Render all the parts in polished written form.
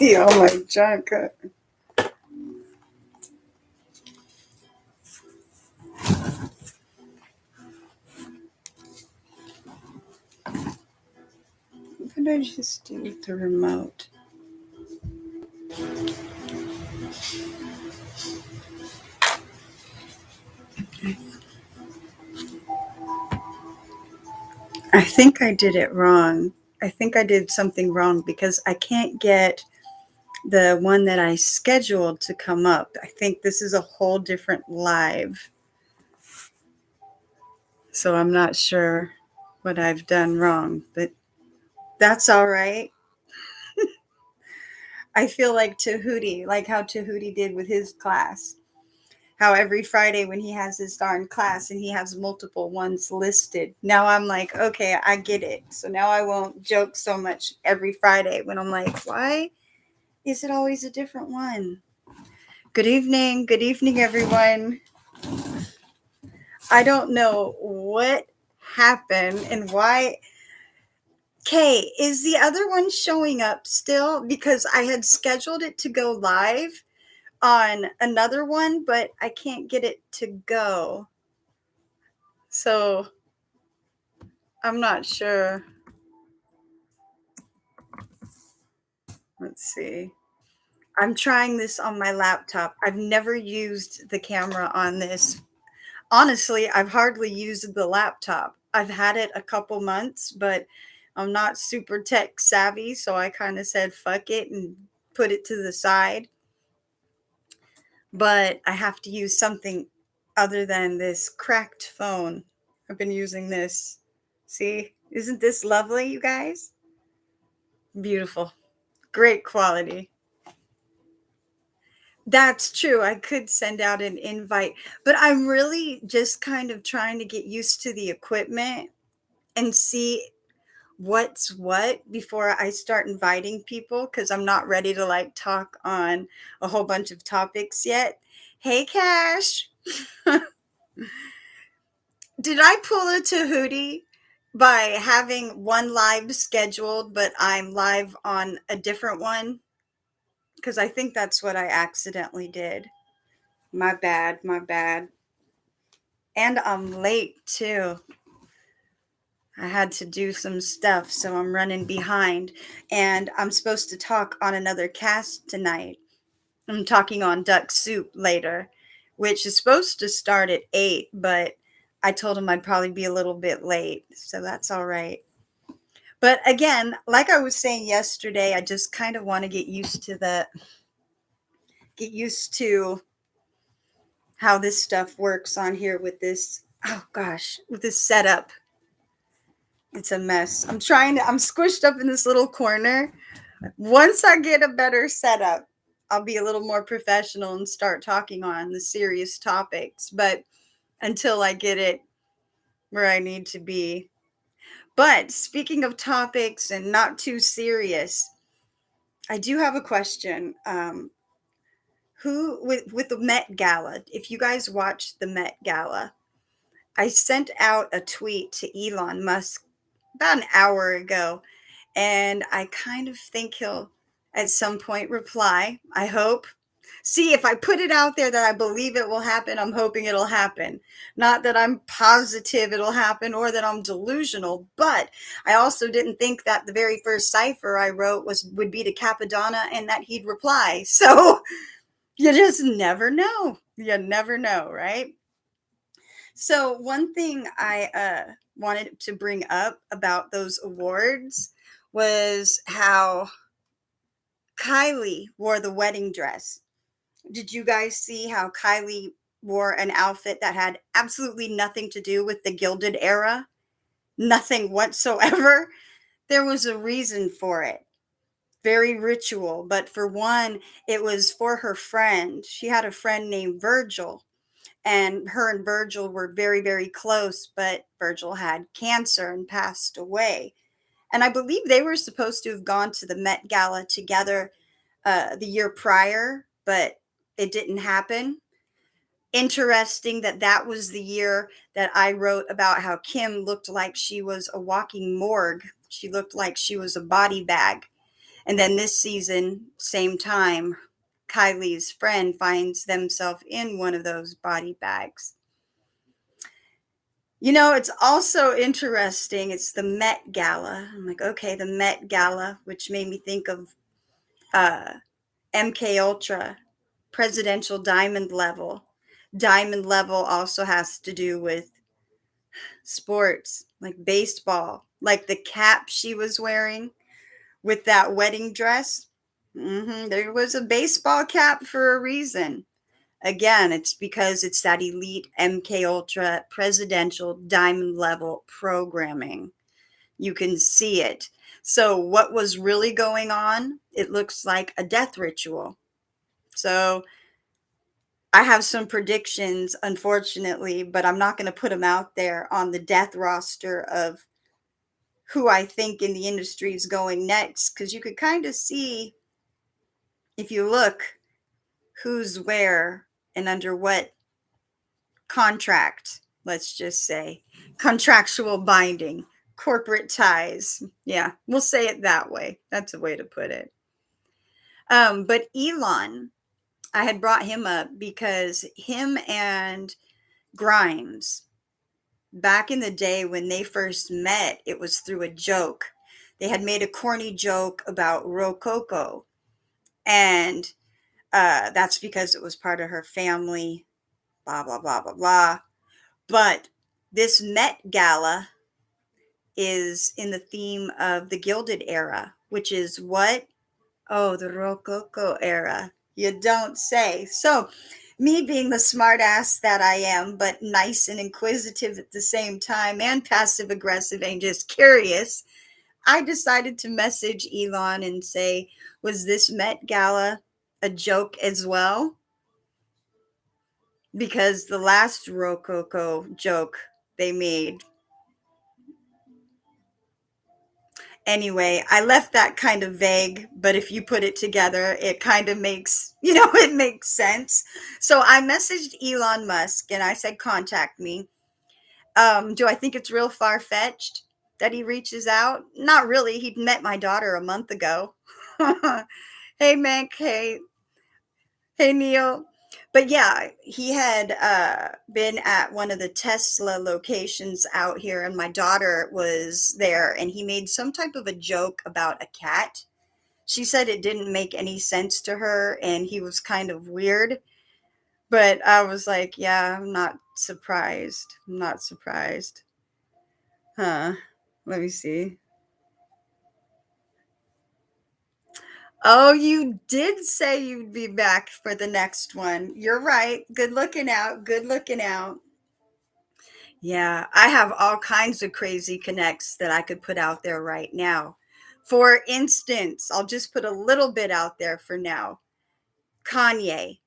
see all my junk. What did I just do with the remote? I think I did it wrong. I think I did something wrong because I can't get the one that I scheduled to come up. I think this is a whole different live. So I'm not sure what I've done wrong, but that's all right. I feel like Tahuti, like how Tahuti did with his class. How every Friday when he has his darn class and he has multiple ones listed. Now I'm like, okay, I get it. So now I won't joke so much every Friday when I'm like, why is it always a different one? Good evening. Good evening, everyone. I don't know what happened and why. Okay, is the other one showing up still? Because I had scheduled it to go live on another one, but I can't get it to go. So I'm not sure. Let's see. I'm trying this on my laptop. I've never used the camera on this. Honestly, I've hardly used the laptop. I've had it a couple months, but I'm not super tech savvy, so I kind of said fuck it and put it to the side. But I have to use something other than this cracked phone. I've been using this. See, isn't this lovely, you guys? Beautiful. Great quality. That's true. I could send out an invite, but I'm really just kind of trying to get used to the equipment and see what's what before I start inviting people because I'm not ready to like talk on a whole bunch of topics yet. Hey, Cash. Did I pull a Tahuti by having one live scheduled, but I'm live on a different one? Because I think that's what I accidentally did. My bad, my bad. And I'm late too. I had to do some stuff, so I'm running behind. And I'm supposed to talk on another cast tonight. I'm talking on Duck Soup later, which is supposed to start at 8, but I told him I'd probably be a little bit late, so that's all right. But again, like I was saying yesterday, I just kind of want to get used to how this stuff works on here with this, oh gosh, with this setup. It's a mess. I'm squished up in this little corner. Once I get a better setup, I'll be a little more professional and start talking on the serious topics. But until I get it where I need to be. But speaking of topics and not too serious, I do have a question. Who with the Met Gala? If you guys watched the Met Gala, I sent out a tweet to Elon Musk about an hour ago, and I kind of think he'll at some point reply. I hope. See, if I put it out there that I believe it will happen, I'm hoping it'll happen. Not that I'm positive it'll happen or that I'm delusional, but I also didn't think that the very first cipher I wrote would be to Capadonna and that he'd reply. So you just never know. You never know, right? So one thing I wanted to bring up about those awards was how Kylie wore the wedding dress. Did you guys see how Kylie wore an outfit that had absolutely nothing to do with the Gilded Era? Nothing whatsoever. There was a reason for it. Very ritual, but for one, it was for her friend. She had a friend named Virgil, and her and Virgil were very, very close, but Virgil had cancer and passed away. And I believe they were supposed to have gone to the Met Gala together the year prior, but it didn't happen. Interesting that that was the year that I wrote about how Kim looked like she was a walking morgue. She looked like she was a body bag. And then this season, same time, Kylie's friend finds themselves in one of those body bags. It's also interesting. It's the Met Gala. I'm like, okay, the Met Gala, which made me think of uh, MK Ultra, presidential diamond level. Diamond level also has to do with sports, like baseball, like the cap she was wearing with that wedding dress. There was a baseball cap for a reason. Again, it's because it's that elite MK Ultra presidential diamond level programming. You can see it. So what was really going on? It looks like a death ritual. So I have some predictions, unfortunately, but I'm not going to put them out there on the death roster of who I think in the industry is going next, because you could kind of see, if you look, who's where and under what contract, let's just say, contractual binding, corporate ties. Yeah, we'll say it that way. That's a way to put it. But Elon, I had brought him up because him and Grimes, back in the day when they first met, it was through a joke. They had made a corny joke about Rococo, and that's because it was part of her family, blah, blah, blah, blah, blah. But this Met Gala is in the theme of the Gilded Era, which is what? Oh, the Rococo era. You don't say. So, me being the smartass that I am, but nice and inquisitive at the same time, and passive aggressive and just curious, I decided to message Elon and say, was this Met Gala a joke as well? Because the last Rococo joke they made. Anyway, I left that kind of vague, but if you put it together, it kind of makes, it makes sense. So I messaged Elon Musk and I said, contact me. Do I think it's real far-fetched that he reaches out? Not really. He'd met my daughter a month ago. Hey, Mank. Hey, Neil. But yeah, he had been at one of the Tesla locations out here, and my daughter was there, and he made some type of a joke about a cat. She said it didn't make any sense to her, and he was kind of weird. But I was like, yeah, I'm not surprised. I'm not surprised. Huh. Let me see. Oh, you did say you'd be back for the next one. You're right. Good looking out. Good looking out. Yeah, I have all kinds of crazy connects that I could put out there right now. For instance, I'll just put a little bit out there for now. Kanye.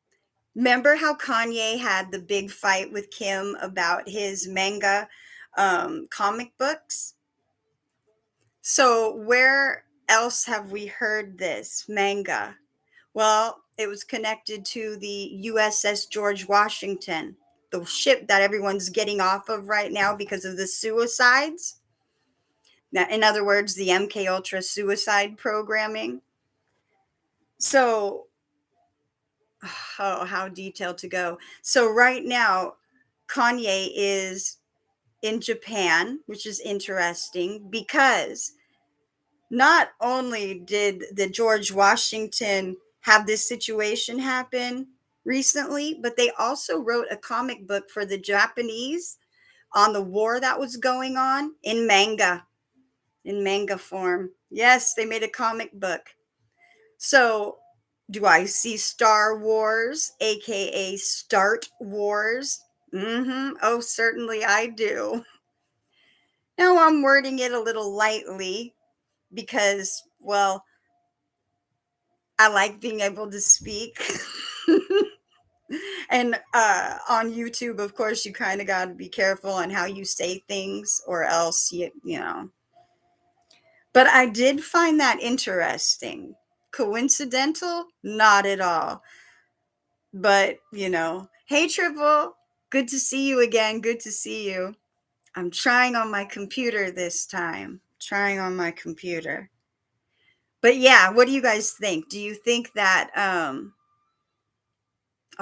Remember how Kanye had the big fight with Kim about his manga comic books? So, where else have we heard this manga? Well, it was connected to the USS George Washington, the ship that everyone's getting off of right now because of the suicides. Now, in other words, the MK Ultra suicide programming. So, oh, how detailed to go. So, right now, Kanye is in Japan, which is interesting because not only did the George Washington have this situation happen recently, but they also wrote a comic book for the Japanese on the war that was going on in manga form. Yes, they made a comic book. So, do I see Star Wars, aka Start Wars? Oh, certainly I do. Now I'm wording it a little lightly because, well, I like being able to speak. And on YouTube, of course, you kind of got to be careful on how you say things, or else you know. But I did find that interesting. Coincidental? Not at all. But, hey, Triple, good to see you again. Good to see you. I'm trying on my computer this time. Trying on my computer. But yeah, what do you guys think? Do you think that I'll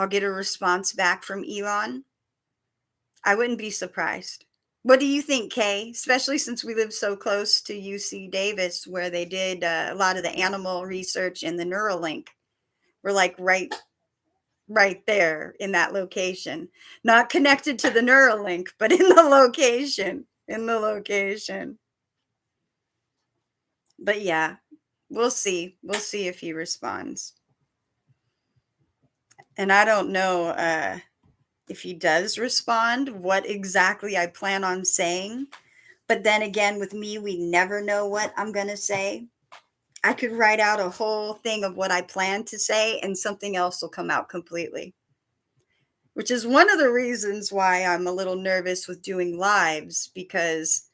get a response back from Elon? I wouldn't be surprised. What do you think, Kay? Especially since we live so close to UC Davis, where they did a lot of the animal research and the Neuralink. We're like right there in that location. Not connected to the Neuralink, but in the location. In the location. But yeah, we'll see. We'll see if he responds. And I don't know if he does respond, what exactly I plan on saying. But then again, with me, we never know what I'm going to say. I could write out a whole thing of what I plan to say, and something else will come out completely, which is one of the reasons why I'm a little nervous with doing lives because,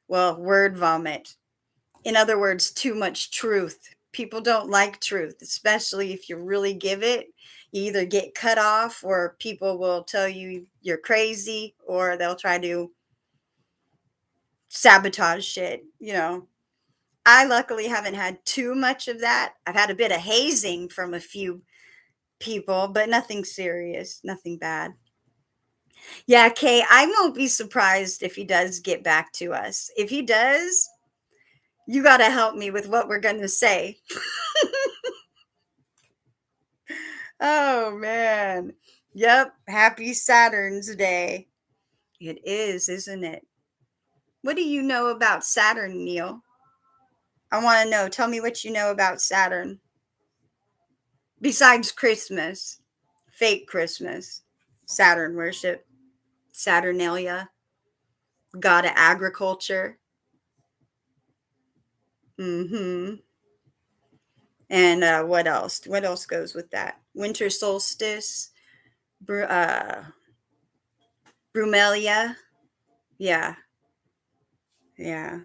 well, word vomit. In other words, too much truth. People don't like truth, especially if you really give it. You either get cut off, or people will tell you you're crazy, or they'll try to sabotage shit. I luckily haven't had too much of that. I've had a bit of hazing from a few people, but nothing serious, nothing bad. Yeah, Kay, I won't be surprised if he does get back to us. If he does, you got to help me with what we're going to say. Oh, man. Yep. Happy Saturn's Day. It is, isn't it? What do you know about Saturn, Neil? I want to know. Tell me what you know about Saturn. Besides Christmas, fake Christmas, Saturn worship, Saturnalia, god of agriculture. Mm-hmm. And what else? What else goes with that? Winter solstice, Brumalia. Yeah, yeah.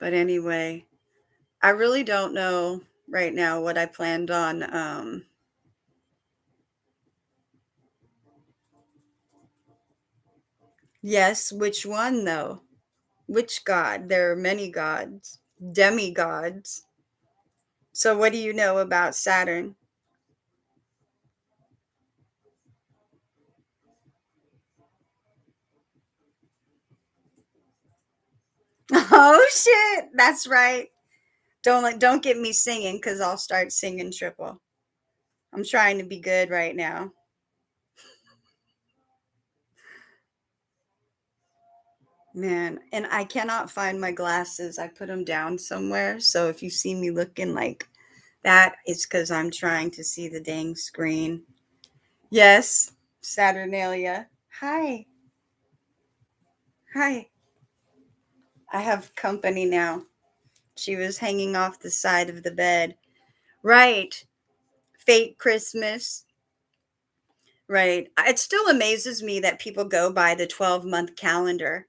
But anyway, I really don't know right now what I planned on. Yes, which one though? Which god? There are many gods, demigods. So, what do you know about Saturn? Oh shit, that's right. Don't get me singing because I'll start singing triple. I'm trying to be good right now. Man, and I cannot find my glasses. I put them down somewhere. So if you see me looking like that, it's because I'm trying to see the dang screen. Yes, Saturnalia. Hi. Hi. I have company now. She was hanging off the side of the bed. Right. Fake Christmas. Right. It still amazes me that people go by the 12-month calendar.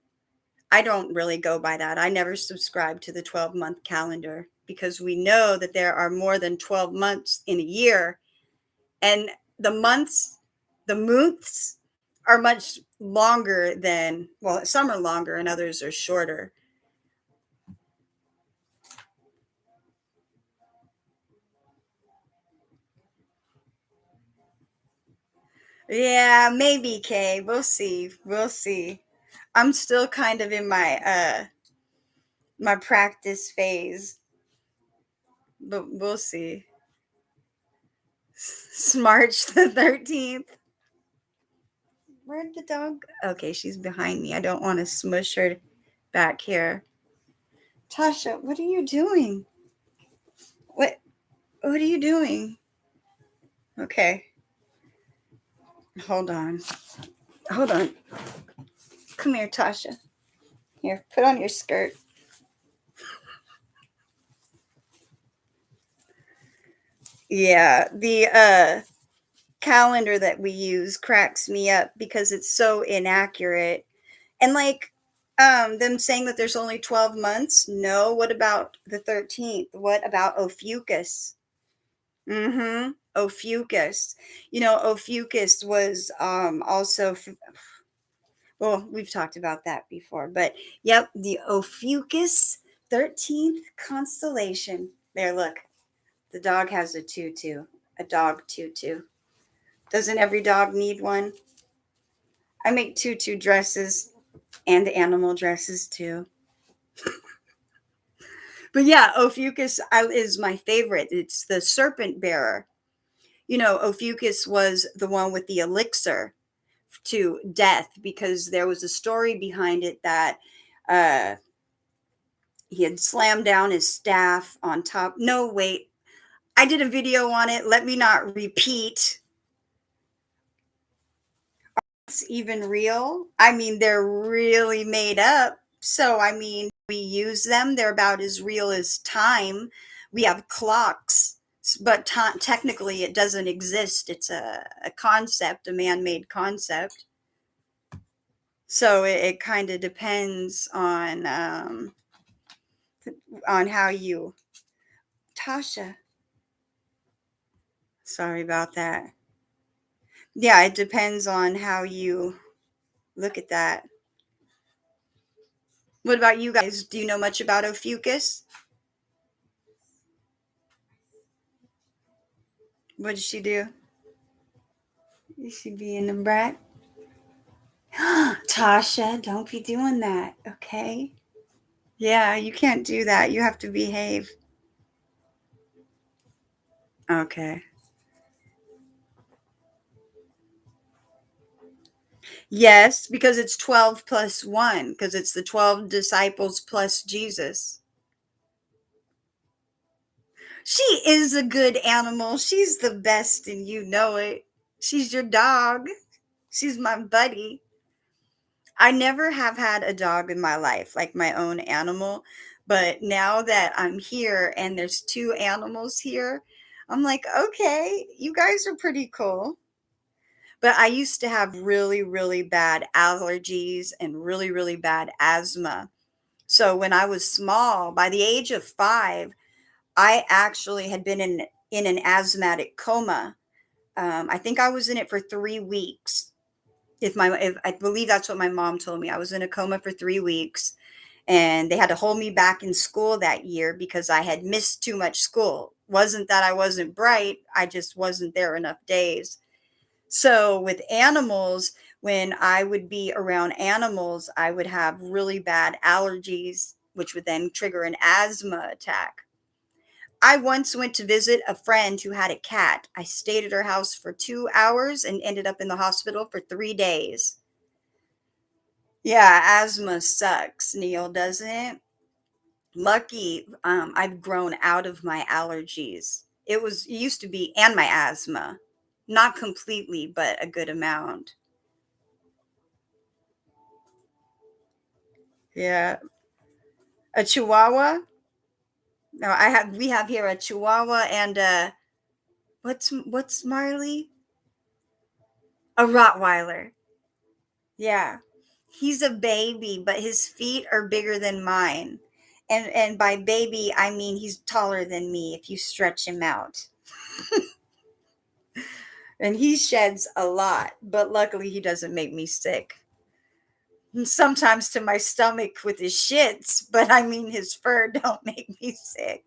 I don't really go by that. I never subscribe to the 12-month calendar because we know that there are more than 12 months in a year. And the months are much longer than, well, some are longer and others are shorter. Yeah, maybe, Kay. We'll see. We'll see. I'm still kind of in my practice phase, but we'll see. March the 13th. Where'd the dog? Okay, she's behind me. I don't want to smush her back here. Tasha, what are you doing? What are you doing? Okay. Hold on. Hold on. Come here, Tasha. Here, put on your skirt. Yeah, the calendar that we use cracks me up because it's so inaccurate. And like them saying that there's only 12 months. No, what about the 13th? What about Ophiuchus? Mm-hmm. Ophiuchus. Ophiuchus was also well, we've talked about that before, but yep, the Ophiuchus 13th constellation. There, look. The dog has a tutu. A dog tutu. Doesn't every dog need one? I make tutu dresses and animal dresses too. But yeah, Ophiuchus is my favorite. It's the serpent bearer. You know, Ophiuchus was the one with the elixir to death because there was a story behind it that uh, he had slammed down his staff on top. No, wait. I did a video on it. Let me not repeat. It's even real. I mean, they're really made up. So, I mean, we use them. They're about as real as time. We have clocks, but technically it doesn't exist. It's a concept, a man made concept. So it kind of depends on how you, Tasha. Sorry about that. Yeah, it depends on how you look at that. What about you guys? Do you know much about Ophiuchus? What did she do? Is she being a brat? Tasha, don't be doing that, okay? Yeah, you can't do that. You have to behave. Okay. Yes, because it's 12 plus 1, because it's the 12 disciples plus Jesus. She is a good animal. She's the best, and you know it. She's your dog. She's my buddy. I never have had a dog in my life, like my own animal. But now that I'm here and there's two animals here, I'm like, okay, you guys are pretty cool. But I used to have really, really bad allergies and really, really bad asthma. So when I was small, by the age of 5, I actually had been in an asthmatic coma. I think I was in it for 3 weeks. If I believe that's what my mom told me. I was in a coma for 3 weeks, and they had to hold me back in school that year because I had missed too much school. Wasn't that I wasn't bright, I just wasn't there enough days. So with animals, when I would be around animals, I would have really bad allergies, which would then trigger an asthma attack. I once went to visit a friend who had a cat. I stayed at her house for 2 hours and ended up in the hospital for 3 days. Yeah, asthma sucks, Neil, doesn't it? Lucky, I've grown out of my allergies. It used to be, and my asthma. Not completely, but a good amount. Yeah. A Chihuahua? No, we have here a Chihuahua and what's Marley? A Rottweiler. Yeah. He's a baby, but his feet are bigger than mine. And by baby, I mean he's taller than me if you stretch him out. And he sheds a lot, but luckily he doesn't make me sick. And sometimes to my stomach with his shits, but I mean his fur don't make me sick.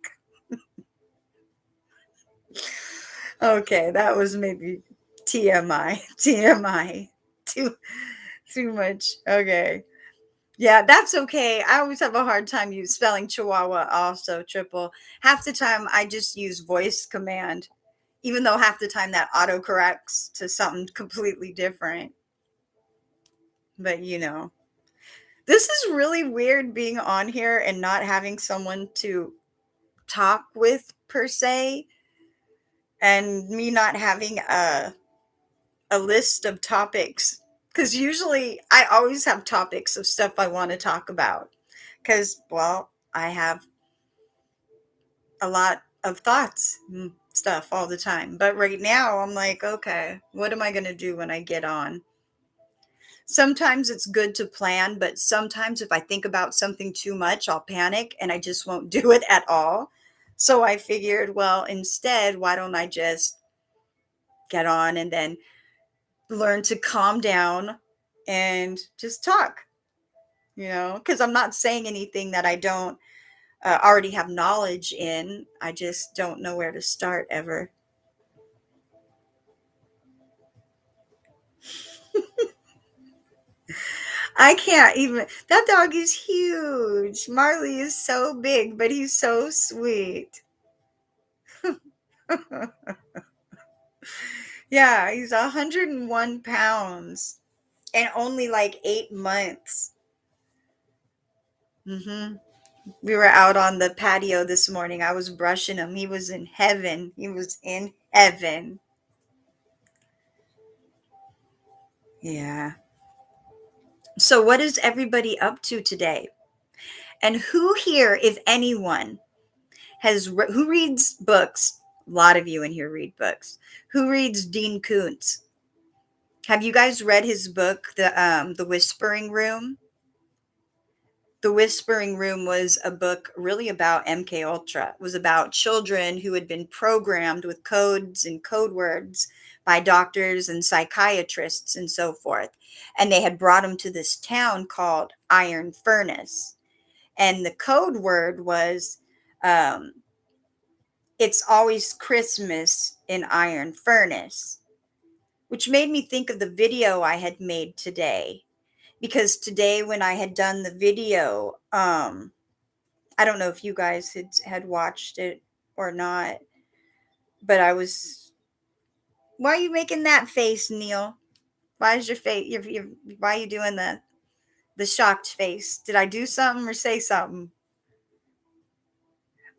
Okay, that was maybe TMI. TMI. Too much. Okay. Yeah, that's okay. I always have a hard time spelling Chihuahua also triple. Half the time I just use voice command, even though half the time that autocorrects to something completely different. But this is really weird being on here and not having someone to talk with per se, and me not having a list of topics, because usually I always have topics of stuff I want to talk about, because well, I have a lot of thoughts and stuff all the time. But right now I'm like, okay, what am I going to do when I get on? Sometimes it's good to plan, but sometimes if I think about something too much, I'll panic and I just won't do it at all. So I figured, well, instead, why don't I just get on and then learn to calm down and just talk, because I'm not saying anything that I don't already have knowledge in. I just don't know where to start ever. I can't even. That dog is huge. Marley is so big, but he's so sweet. Yeah, he's 101 pounds and only like 8 months. hmm We were out on the patio this morning. I was brushing him. He was in heaven. He was in heaven. Yeah. So, what is everybody up to today? And who here, if anyone, who reads books? A lot of you in here read books. Who reads Dean Koontz? Have you guys read his book, the Whispering Room? The Whispering Room was a book really about MK Ultra. It was about children who had been programmed with codes and code words by doctors and psychiatrists and so forth. And they had brought them to this town called Iron Furnace. And the code word was, um, it's always Christmas in Iron Furnace, which made me think of the video I had made today. Because today, when I had done the video, I don't know if you guys had watched it or not, but I was. Why are you making that face, Neil? Why is your face? Why are you doing the shocked face? Did I do something or say something?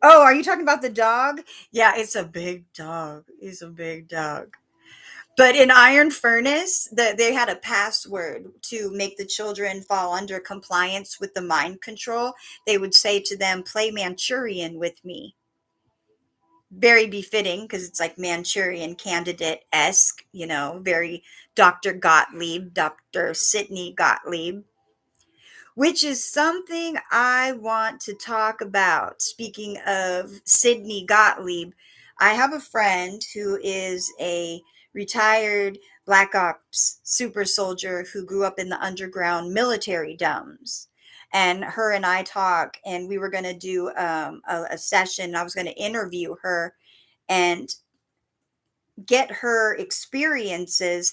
Oh, are you talking about the dog? Yeah, it's a big dog. It's a big dog. But in Iron Furnace, they had a password to make the children fall under compliance with the mind control. They would say to them, "Play Manchurian with me." Very befitting because it's like Manchurian candidate esque, very Dr. Gottlieb, Dr. Sidney Gottlieb, which is something I want to talk about. Speaking of Sidney Gottlieb, I have a friend who is a retired Black Ops super soldier who grew up in the underground military dumbs. And her and I talk, and we were going to do a session. I was going to interview her and get her experiences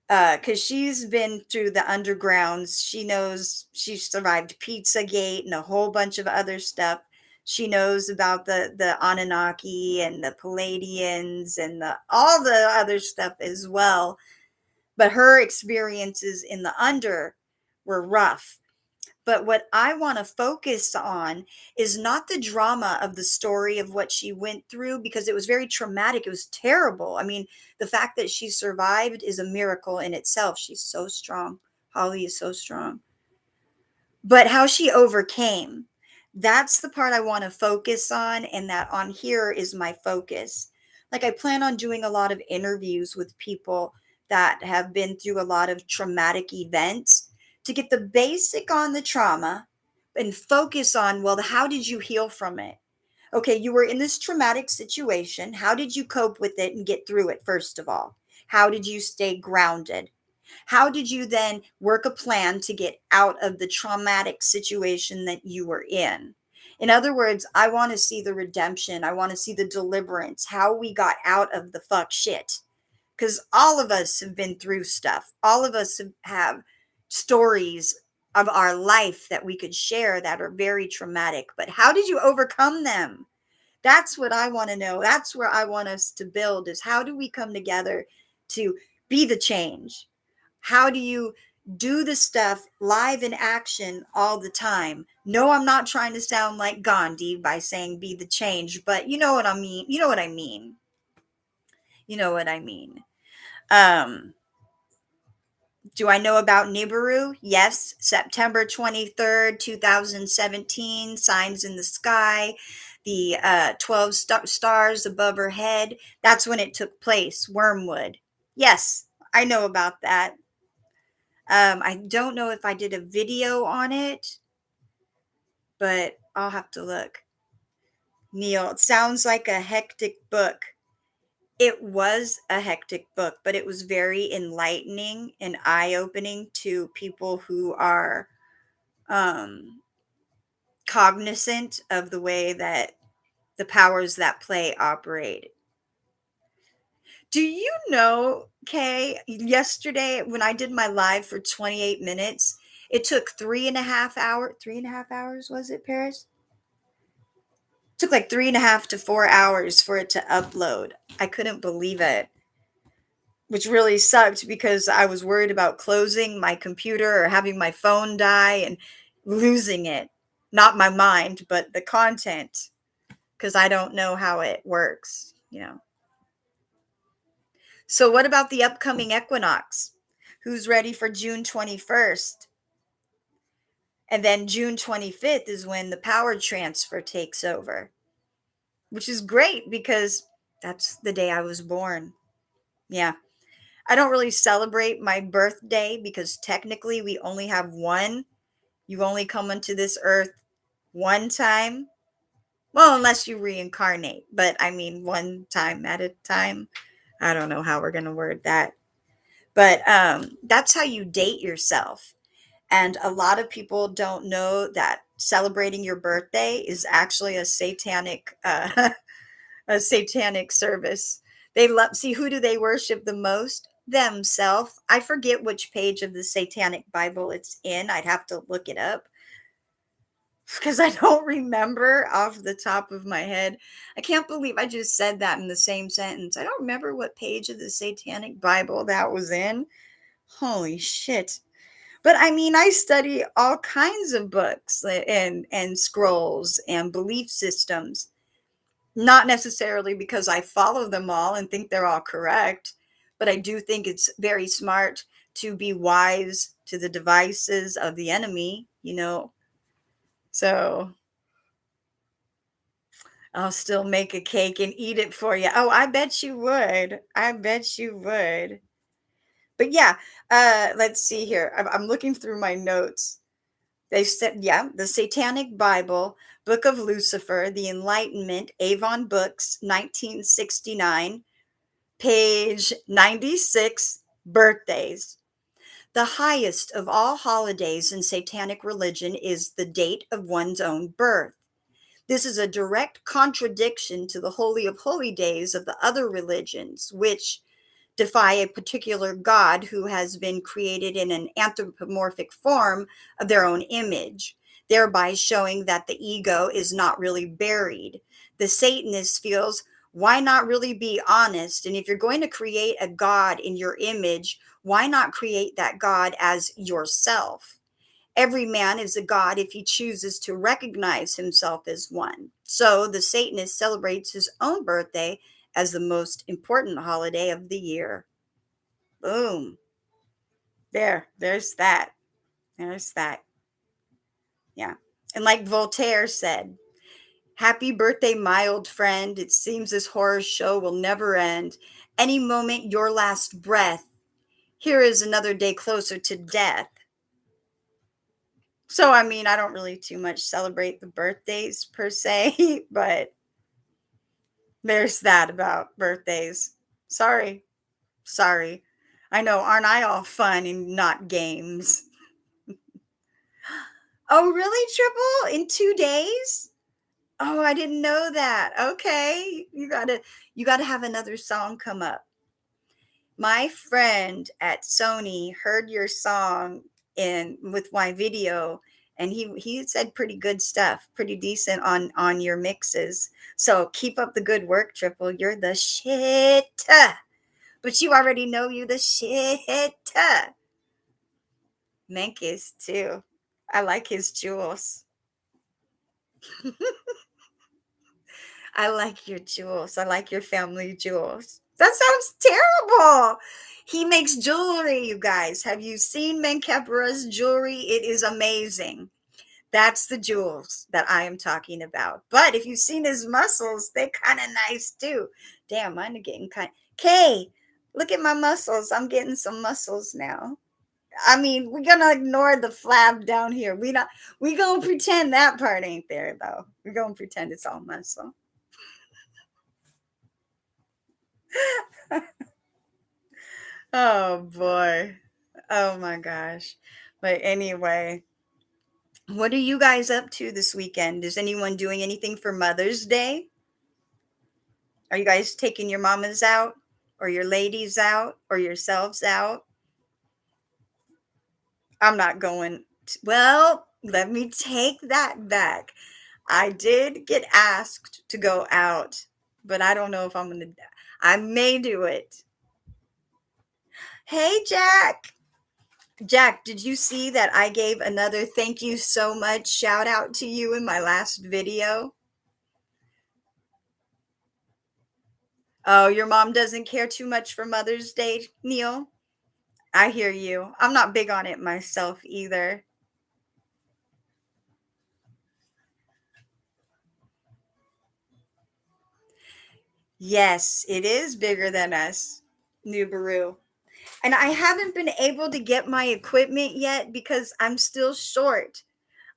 because she's been through the undergrounds. She knows she survived Pizzagate and a whole bunch of other stuff. She knows about the Anunnaki and the Palladians and all the other stuff as well. But her experiences in the under were rough. But what I want to focus on is not the drama of the story of what she went through because it was very traumatic. It was terrible. I mean, the fact that she survived is a miracle in itself. She's so strong. Holly is so strong. But how she overcame, that's the part I want to focus on, and that on here is my focus. Like, I plan on doing a lot of interviews with people that have been through a lot of traumatic events to get the basic on the trauma and focus on, well, how did you heal from it? Okay, you were in this traumatic situation. How did you cope with it and get through it, first of all? How did you stay grounded? How did you then work a plan to get out of the traumatic situation that you were in? In other words, I want to see the redemption. I want to see the deliverance, how we got out of the fuck shit. Because all of us have been through stuff. All of us have stories of our life that we could share that are very traumatic. But how did you overcome them? That's what I want to know. That's where I want us to build is how do we come together to be the change? How do you do the stuff live in action all the time? No, I'm not trying to sound like Gandhi by saying be the change, but you know what I mean. You know what I mean. You know what I mean. Um, do I know about Nibiru? Yes, September 23rd, 2017, signs in the sky, the 12 stars above her head. That's when it took place, Wormwood. Yes, I know about that. I don't know if I did a video on it, but I'll have to look. Neil, it sounds like a hectic book. It was a hectic book, but it was very enlightening and eye-opening to people who are um cognizant of the way that the powers that play operate. Do you know, Kay, yesterday when I did my live for 28 minutes, it took 3.5 hours, was it, Paris? Took like 3.5 to 4 hours for it to upload. I couldn't believe it, which really sucked because I was worried about closing my computer or having my phone die and losing it. Not my mind, but the content, because I don't know how it works. So, what about the upcoming equinox? Who's ready for June 21st? And then June 25th is when the power transfer takes over, which is great because that's the day I was born. Yeah. I don't really celebrate my birthday because technically we only have one. You only come onto this earth one time. Well, unless you reincarnate, but I mean, one time at a time. I don't know how we're going to word that. But that's how you date yourself. And a lot of people don't know that celebrating your birthday is actually a satanic a satanic service. They love see who do they worship the most? Themselves. I forget which page of the Satanic Bible it's in. I'd have to look it up because I don't remember off the top of my head. I can't believe I just said that in the same sentence. I don't remember what page of the Satanic Bible that was in. Holy shit. But I mean, I study all kinds of books and scrolls and belief systems. Not necessarily because I follow them all and think they're all correct, but I do think it's very smart to be wise to the devices of the enemy. So I'll still make a cake and eat it for you. Oh, I bet you would. I bet you would. But yeah, let's see here. I'm looking through my notes. They said, yeah, the Satanic Bible, Book of Lucifer, The Enlightenment, Avon Books, 1969, page 96, birthdays. The highest of all holidays in satanic religion is the date of one's own birth. This is a direct contradiction to the Holy of Holy Days of the other religions, which defy a particular God who has been created in an anthropomorphic form of their own image, thereby showing that the ego is not really buried. The Satanist feels, why not really be honest? And if you're going to create a God in your image, why not create that God as yourself? Every man is a god if he chooses to recognize himself as one. So the Satanist celebrates his own birthday as the most important holiday of the year. Boom. There's that. There's that. Yeah. And like Voltaire said, happy birthday, my old friend. It seems this horror show will never end. Any moment, your last breath. Here is another day closer to death. So, I mean, I don't really too much celebrate the birthdays per se, but there's that about birthdays. Sorry. Sorry. I know, aren't I all fun and not games? Oh, really, Triple? In 2 days? Oh, I didn't know that. Okay. You gotta have another song come up. My friend at Sony heard your song in with my video, and he said pretty good stuff, pretty decent on your mixes. So keep up the good work, Triple. You're the shit. But you already know you're the shit. Menkes too. I like his jewels. I like your jewels. I like your family jewels. That sounds terrible. He makes jewelry, you guys. Have you seen Menkepera's jewelry? It is amazing. That's the jewels that I am talking about. But if you've seen his muscles, they're kind of nice too. Damn, mine are getting kind. Kay, look at my muscles. I'm getting some muscles now. I mean, we're gonna ignore the flab down here. We gonna pretend that part ain't there though. We're gonna pretend it's all muscle. Oh boy. Oh my gosh. But anyway, What are you guys up to this weekend? Is anyone doing anything for Mother's Day? Are you guys taking your mamas out or your ladies out or yourselves out? I'm not going. Well, let me take that back. I did get asked to go out, but I don't know if I'm going to. I may do it. Hey, Jack. Jack, did you see that I gave another thank you so much shout out to you in my last video? Oh, your mom doesn't care too much for Mother's Day, Neil? I hear you. I'm not big on it myself either. Yes, it is bigger than us, Nubaru. And I haven't been able to get my equipment yet because I'm still short.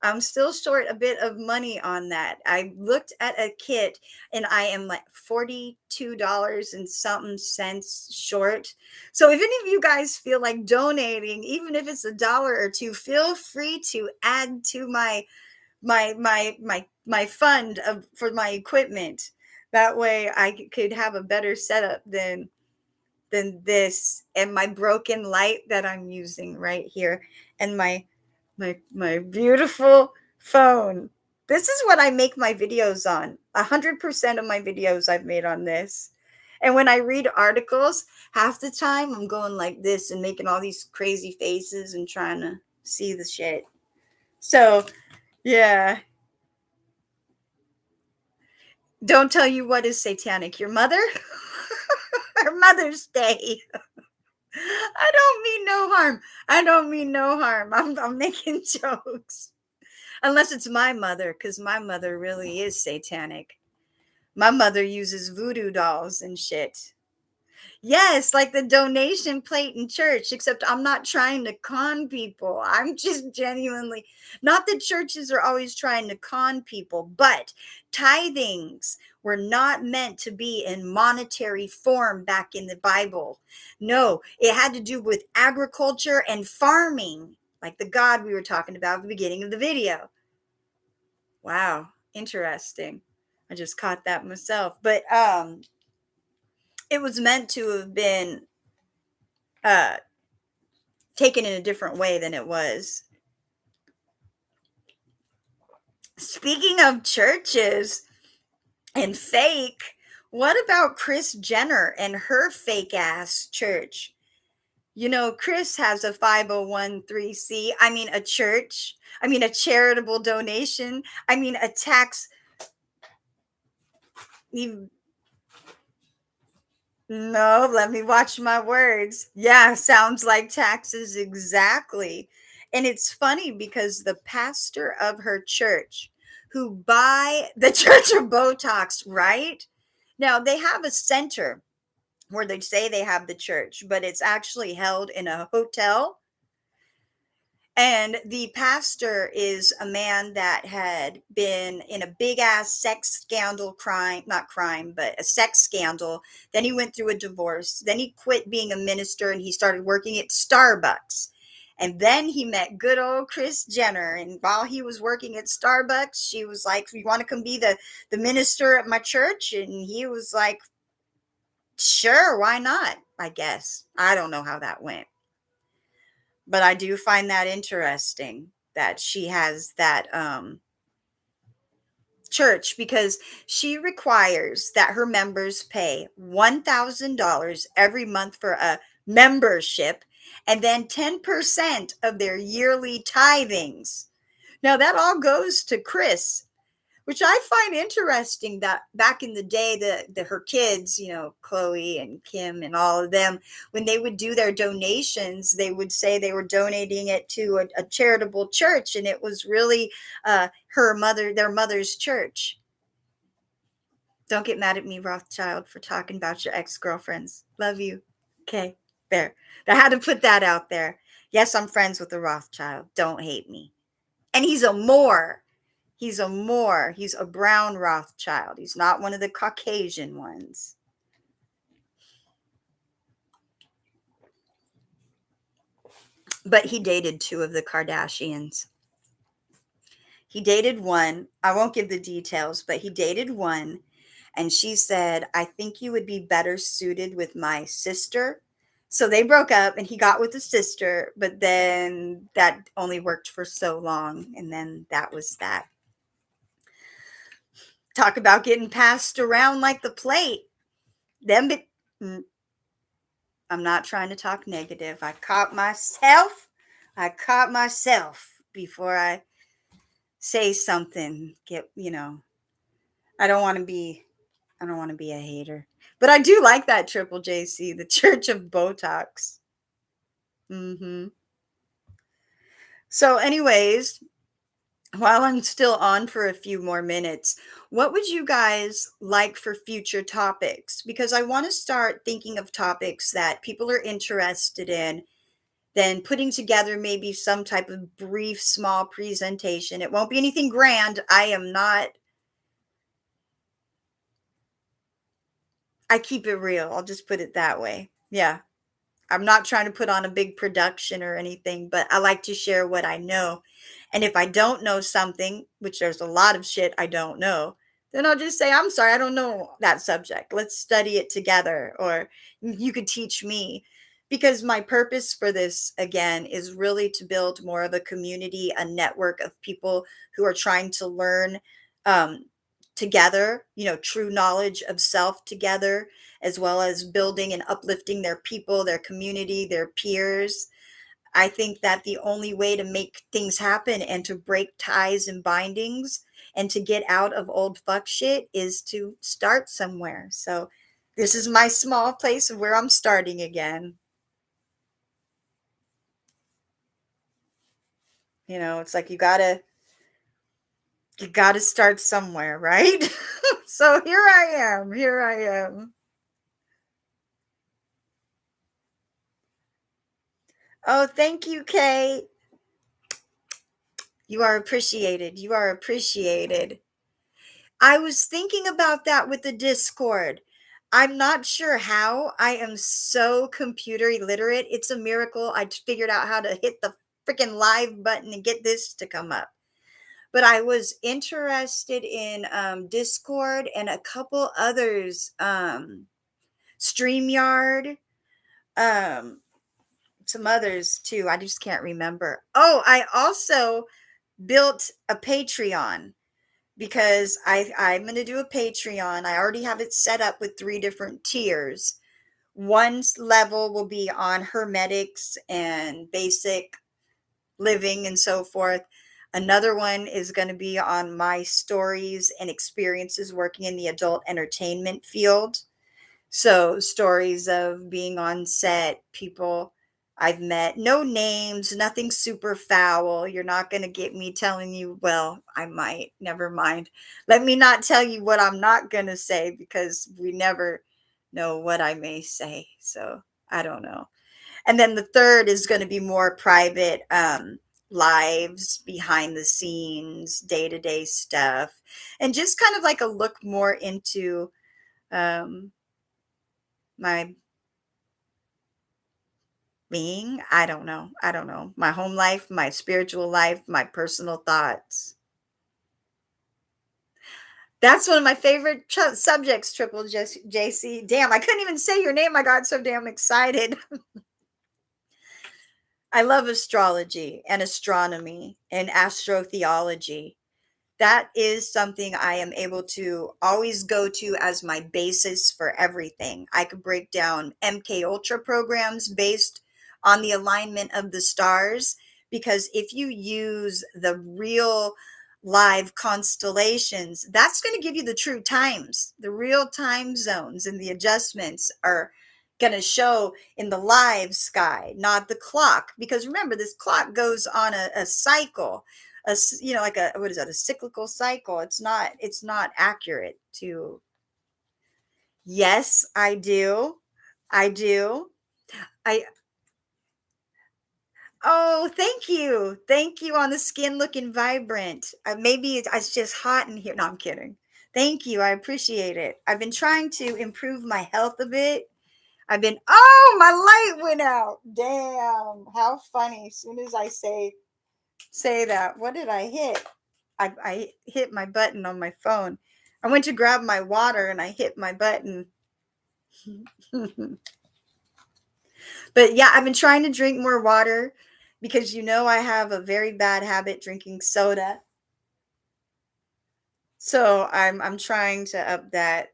I'm still short a bit of money on that. I looked at a kit and I am like $42 and something cents short. So if any of you guys feel like donating, even if it's a dollar or two, feel free to add to my fund for my equipment. That way could have a better setup than this, and my broken light that I'm using right here, and my beautiful phone. This is what I make my videos on. 100% of my videos I've made on this. And when I read articles, half the time I'm going like this and making all these crazy faces and trying to see the shit. So, yeah. Don't tell you what is satanic. Your mother? Her Mother's Day. I don't mean no harm. I don't mean no harm. I'm making jokes. Unless it's my mother, because my mother really is satanic. My mother uses voodoo dolls and shit. Yes, like the donation plate in church, except I'm not trying to con people. I'm just genuinely, not that churches are always trying to con people, but tithings were not meant to be in monetary form back in the Bible. No, it had to do with agriculture and farming, like the God we were talking about at the beginning of the video. Wow, interesting. I just caught that myself. But it was meant to have been uh taken in a different way than it was. Speaking of churches and fake, what about Kris Jenner and her fake ass church? You know, Chris has a 501c. I mean, a church. I mean, a charitable donation. I mean, a tax. No, let me watch my words. Yeah, sounds like taxes exactly. And it's funny because the pastor of her church, who buy the Church of Botox, right? Now they have a center where they say they have the church, but it's actually held in a hotel, and the pastor is a man that had been in a big ass sex scandal, crime, not crime, but a sex scandal. Then he went through a divorce. Then he quit being a minister and he started working at Starbucks. And then he met good old Kris Jenner. And while he was working at Starbucks, she was like, "You want to come be the minister at my church?" And he was like, "Sure, why not? I guess." I don't know how that went. But I do find that interesting that she has that church, because she requires that her members pay $1,000 every month for a membership and then 10% of their yearly tithings. Now that all goes to Chris, which I find interesting that back in the day, her kids, you know, Chloe and Kim and all of them, when they would do their donations, they would say they were donating it to a charitable church, and it was really their mother's church. Don't get mad at me, Rothschild, for talking about your ex-girlfriends. Love you. Okay, there. I had to put that out there. Yes, I'm friends with the Rothschild. Don't hate me. And he's a Moor. He's a brown Rothschild. He's not one of the Caucasian ones. But he dated two of the Kardashians. He dated one. I won't give the details, but he dated one. And she said, I think you would be better suited with my sister. So they broke up and he got with the sister, but then that only worked for so long. And then that was that. Talk about getting passed around like the plate. Them, I'm not trying to talk negative. I caught myself. I caught myself before I say something. I don't want to be I don't want to be a hater. But I do like that Triple JC, the Church of Botox. Mhm. So anyways, while I'm still on for a few more minutes, what would you guys like for future topics? Because I want to start thinking of topics that people are interested in, then putting together maybe some type of brief, small presentation. It won't be anything grand. I keep it real. I'll just put it that way. Yeah. I'm not trying to put on a big production or anything, but I like to share what I know. And if I don't know something, which there's a lot of shit I don't know, then I'll just say, I'm sorry, I don't know that subject. Let's study it together, or you could teach me. Because my purpose for this, again, is really to build more of a community, a network of people who are trying to learn um, together, true knowledge of self together, as well as building and uplifting their people, their community, their peers. I think that the only way to make things happen and to break ties and bindings and to get out of old fuck shit is to start somewhere. So this is my small place of where I'm starting again. It's like you gotta start somewhere, right? So here I am. Here I am. Oh, thank you, Kay. You are appreciated. You are appreciated. I was thinking about that with the Discord. I'm not sure how. I am so computer illiterate. It's a miracle I figured out how to hit the freaking live button and get this to come up. But I was interested in Discord and a couple others, StreamYard, um, some others too. I just can't remember. Oh, I also built a Patreon because I'm going to do a Patreon. I already have it set up with 3 different tiers. One level will be on hermetics and basic living and so forth. Another one is going to be on my stories and experiences working in the adult entertainment field. So stories of being on set, people I've met, no names, nothing super foul. You're not going to get me telling you, well, I might, never mind. Let me not tell you what I'm not going to say because we never know what I may say. So I don't know. And then the third is going to be more private, lives behind the scenes, day-to-day stuff, and just kind of like a look more into um, my being. I don't know my home life, my spiritual life, my personal thoughts. That's one of my favorite subjects, Triple JC. Damn, I couldn't even say your name. I got so damn excited. I love astrology and astronomy and astrotheology. That is something I am able to always go to as my basis for everything. I could break down MK Ultra programs based on the alignment of the stars, because if you use the real live constellations, that's going to give you the true times. The real time zones and the adjustments are going to show in the live sky, not the clock. Because remember, this clock goes on a cycle, like a, what is that, a cyclical cycle. It's not accurate to. Yes, I do. I Oh, thank you on the skin looking vibrant. Maybe it's just hot in here. No, I'm kidding. Thank you, I appreciate it. I've been trying to improve my health a bit. Oh, my light went out. Damn, how funny. As soon as I say that, what did I hit? I hit my button on my phone. I went to grab my water and I hit my button. But yeah, I've been trying to drink more water because I have a very bad habit drinking soda. So I'm trying to up that.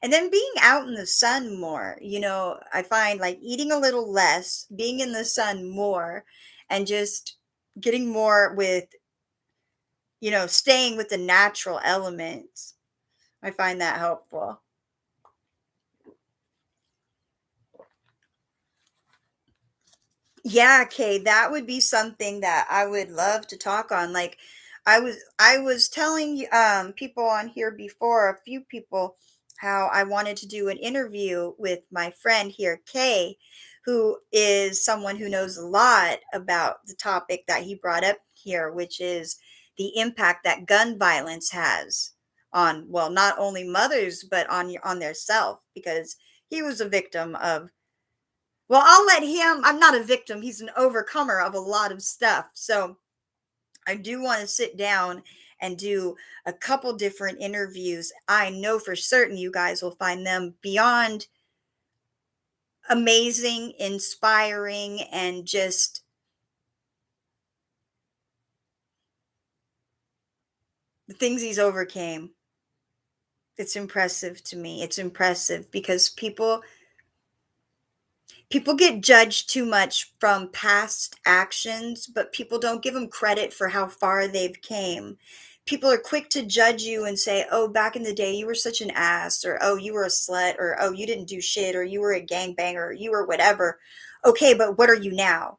And then being out in the sun more, I find like eating a little less, being in the sun more, and just getting more with, staying with the natural elements. I find that helpful. Yeah, Kay, that would be something that I would love to talk on. Like I was telling people on here before, a few people, how I wanted to do an interview with my friend here, Kay, who is someone who knows a lot about the topic that he brought up here, which is the impact that gun violence has on, well, not only mothers but on their self, because he was a victim of, well, I'll let him. I'm not a victim. He's an overcomer of a lot of stuff. So I do want to sit down and do a couple different interviews. I know for certain you guys will find them beyond amazing, inspiring, and just the things he's overcame. It's impressive to me. It's impressive because people get judged too much from past actions, but people don't give them credit for how far they've came. People are quick to judge you and say, oh, back in the day you were such an ass, or oh, you were a slut, or oh, you didn't do shit, or you were a gangbanger, or you were whatever. Okay, but what are you now?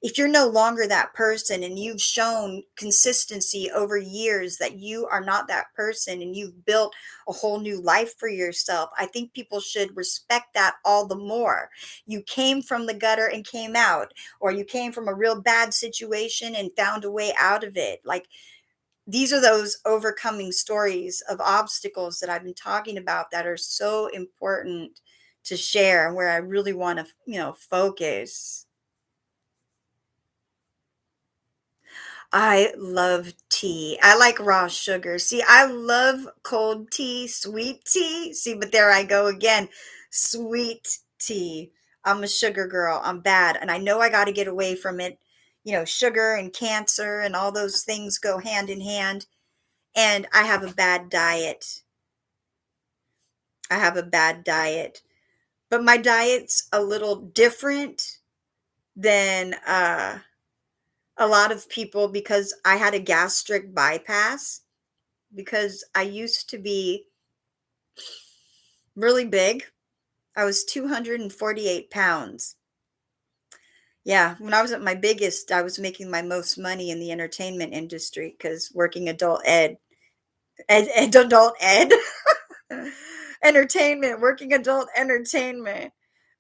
If you're no longer that person and you've shown consistency over years that you are not that person and you've built a whole new life for yourself, I think people should respect that all the more. You came from the gutter and came out, or you came from a real bad situation and found a way out of it. Like, these are those overcoming stories of obstacles that I've been talking about that are so important to share, and where I really want to, focus. I love tea. I like raw sugar. See, I love cold tea, sweet tea. See, but there I go again. Sweet tea. I'm a sugar girl. I'm bad. And I know I got to get away from it. Sugar and cancer and all those things go hand in hand. And I have a bad diet. I have a bad diet. But my diet's a little different than a lot of people, because I had a gastric bypass, because I used to be really big. I was 248 pounds. Yeah, when I was at my biggest, I was making my most money in the entertainment industry, because working adult ed, entertainment, working adult entertainment,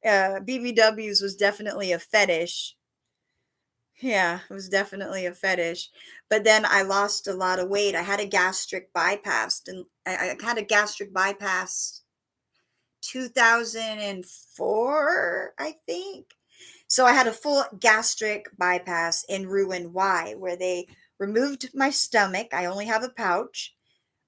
BBWs was definitely a fetish. Yeah, it was definitely a fetish. But then I lost a lot of weight. I had a gastric bypass, and I had a gastric bypass 2004, I think. So I had a full gastric bypass in Rouen Y, where they removed my stomach. I only have a pouch.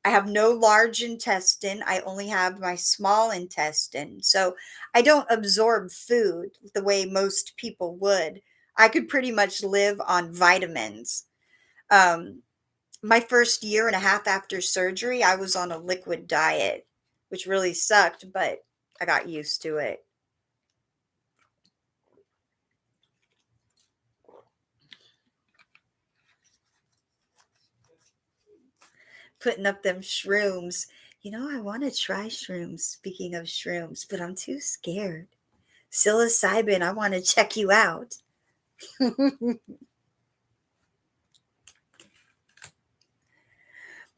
I have no large intestine. I only have my small intestine. So I don't absorb food the way most people would. I could pretty much live on vitamins. Um, my first year and a half after surgery, I was on a liquid diet, which really sucked, but I got used to it. Putting up them shrooms. I want to try shrooms, speaking of shrooms, but I'm too scared. Psilocybin, I want to check you out.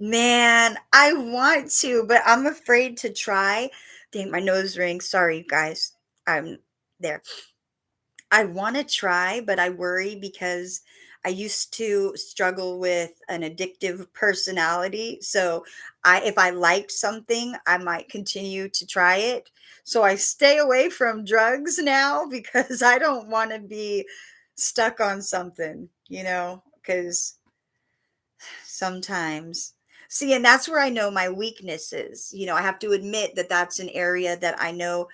Man, I want to, but I'm afraid to try. Dang, my nose rings. Sorry, guys. I'm there. I want to try, but I worry because I used to struggle with an addictive personality. So if I liked something, I might continue to try it. So I stay away from drugs now because I don't want to be stuck on something, because Sometimes. See, and that's where I know my weaknesses. I have to admit that that's an area that I know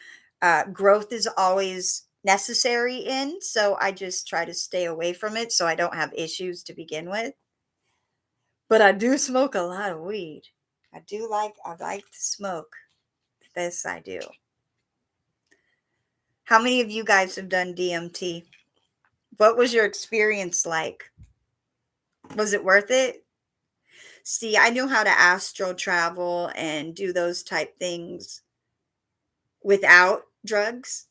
growth is always necessary in. So I just try to stay away from it so I don't have issues to begin with. But I do smoke a lot of weed. I like to smoke. This I do. How many of you guys have done DMT? What was your experience like? Was it worth it? See, I know how to astral travel and do those type things without drugs.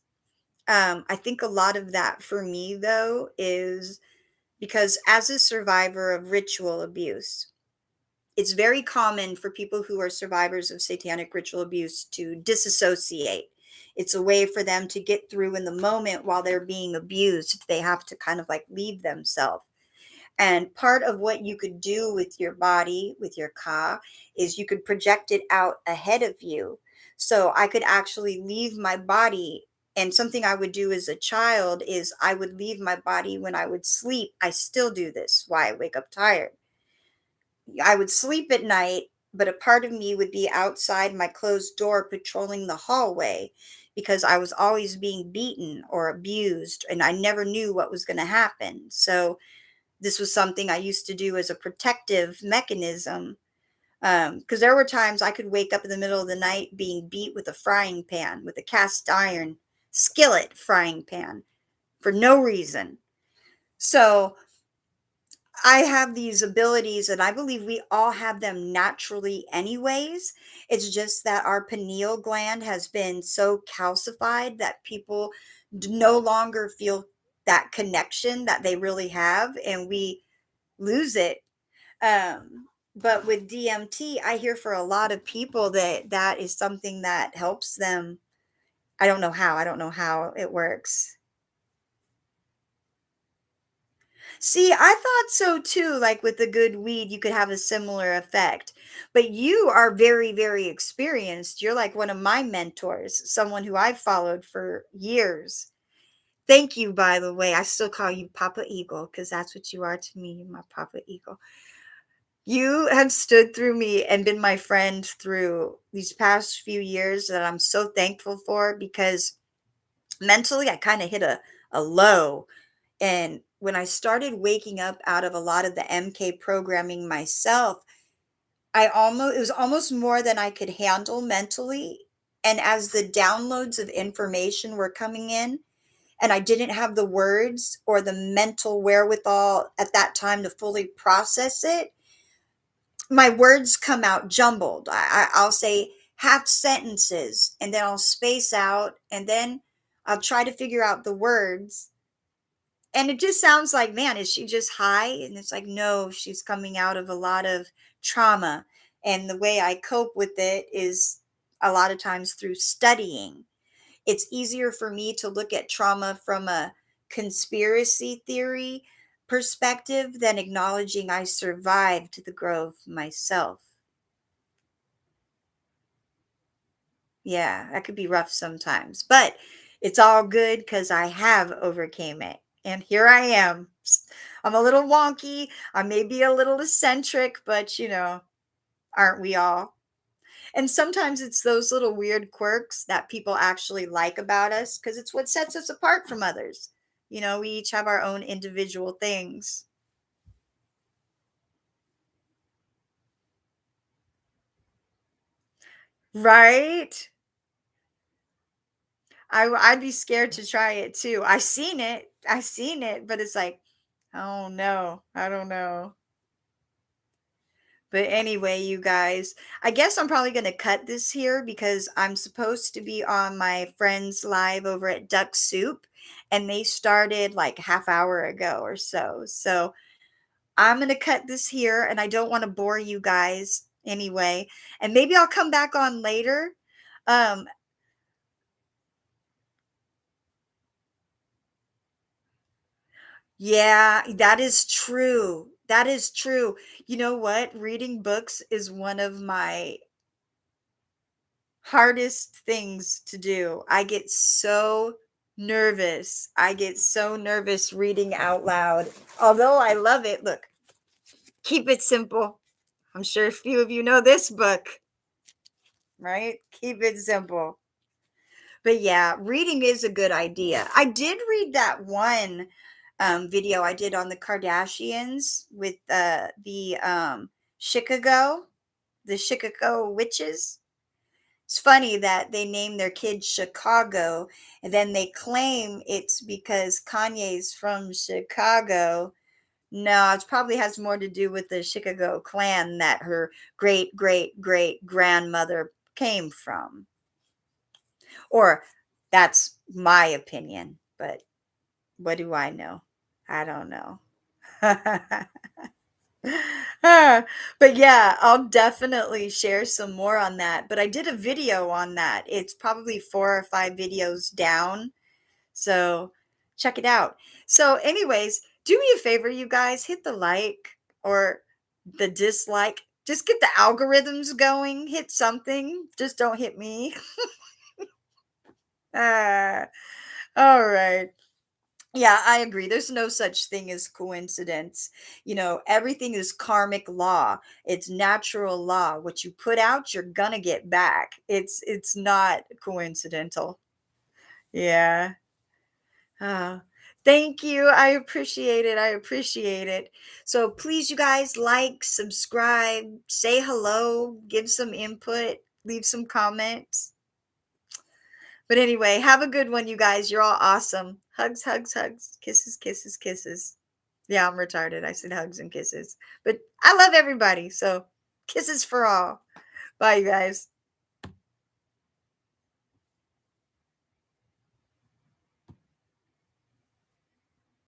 I think a lot of that for me, though, is because as a survivor of ritual abuse, it's very common for people who are survivors of satanic ritual abuse to disassociate. It's a way for them to get through in the moment while they're being abused. They have to kind of like leave themselves. And part of what you could do with your body, with your ka, is you could project it out ahead of you. So I could actually leave my body. And something I would do as a child is I would leave my body when I would sleep. I still do this, why I wake up tired. I would sleep at night, but a part of me would be outside my closed door patrolling the hallway because I was always being beaten or abused and I never knew what was going to happen. So this was something I used to do as a protective mechanism. Because there were times I could wake up in the middle of the night being beat with a frying pan, with a cast iron skillet frying pan for no reason. So I have these abilities, and I believe we all have them naturally, anyways. It's just that our pineal gland has been so calcified that people no longer feel that connection that they really have, and we lose it. But with DMT, I hear for a lot of people that that is something that helps them. I don't know how. I don't know how it works. See, I thought so too. Like with the good weed, you could have a similar effect. But you are very, very experienced. You're like one of my mentors, someone who I've followed for years. Thank you, by the way. I still call you Papa Eagle because that's what you are to me. You're my Papa Eagle. You have stood through me and been my friend through these past few years that I'm so thankful for because mentally I kind of hit a low. And when I started waking up out of a lot of the MK programming myself, it was almost more than I could handle mentally. And as the downloads of information were coming in, and I didn't have the words or the mental wherewithal at that time to fully process it, my words come out jumbled. I'll say half sentences and then I'll space out and then I'll try to figure out the words. And it just sounds like, man, is she just high? And it's like, no, she's coming out of a lot of trauma. And the way I cope with it is a lot of times through studying. It's easier for me to look at trauma from a conspiracy theory perspective than acknowledging I survived the growth myself. Yeah, that could be rough sometimes, but it's all good because I have overcame it. And here I am. I'm a little wonky. I may be a little eccentric, but aren't we all? And sometimes it's those little weird quirks that people actually like about us because it's what sets us apart from others. We each have our own individual things, right? I'd be scared to try it too. I seen it, but it's like, oh no, I don't know. But anyway, you guys, I guess I'm probably going to cut this here because I'm supposed to be on my friend's live over at Duck Soup and they started like half hour ago or so. So I'm going to cut this here and I don't want to bore you guys anyway. And maybe I'll come back on later. Um yeah, that is true. That is true. You know what? Reading books is one of my hardest things to do. I get so nervous. I get so nervous reading out loud. Although I love it. Look, Keep it simple. I'm sure a few of you know this book, right? Keep it simple. But yeah, reading is a good idea. I did read that one video I did on the Kardashians with Chicago, the Chicago witches. It's funny that they name their kid Chicago and then they claim it's because Kanye's from Chicago. No, it probably has more to do with the Chicago clan that her great great great grandmother came from. Or that's my opinion, but what do I know? I don't know. Ah, but yeah, I'll definitely share some more on that. But I did a video on that. It's probably 4 or 5 videos down. So check it out. So, anyways, do me a favor, you guys, hit the like or the dislike. Just get the algorithms going. Hit something. Just don't hit me. Ah, all right. Yeah, I agree. There's no such thing as coincidence. Everything is karmic law. It's natural law. What you put out, you're gonna get back. It's not coincidental. Yeah. Ah, thank you. I appreciate it. I appreciate it. So please, you guys, like, subscribe, say hello, give some input, leave some comments. But anyway, have a good one, you guys. You're all awesome. Hugs, hugs, hugs. Kisses, kisses, kisses. Yeah, I'm retarded. I said hugs and kisses. But I love everybody. So kisses for all. Bye, you guys.